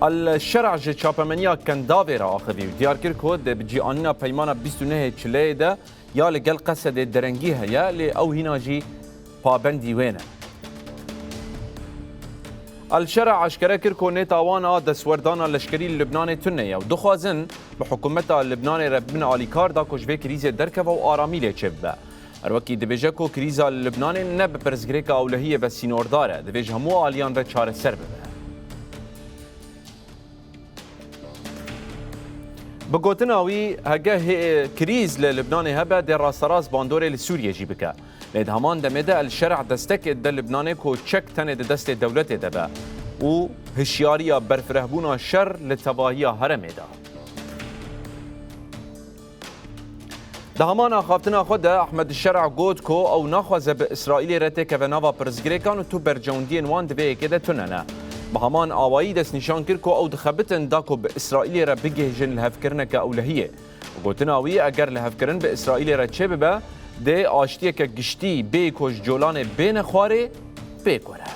الشرع جه چاپمنیا کنداوی را آخوی دیار کرد که بجی آننا پیمانا 29 چله ده یا لگل قصد درنگی هیا لی او هینا جی پابندی وینه. الشرع اشکره کرد که نتاوانا دستوردانا لشکری لبنان تنه و دخوازن به حکومت لبنان ربن آلیکار دا کجوه کریز درکه و آرامی لیچه به. اروکی دبیجه که کریز لبنان نه به پرزگریک اولهیه و سینورداره دبیجه همو آلیان به چاره سر ببه. بگوتناوی هگه کریز للبنان هبه در راستراز باندوره لسوریه جی بکه. لید همان دمده الشرع دستک در لبنان که چک تنه دست دولت دبه و هشیاریا برفرهبونا شر لتباهی هرمه ده. ده همان خافتنا خود احمد الشرع گوت که او نخوازه به اسرائیل رته که و نوا پرزگریکان و تو برجوندین وان دوه که ده تننه. به همان آوایی دست نشان کرد که او دخبتن دا که به اسرائیل را بگهجن لحفکرنه که اولهیه. و گوتناوی اگر لحفکرن به اسرائیل را چه ببه ده آشتیه که گشتی بی کش جولان بین خواره بی کوره.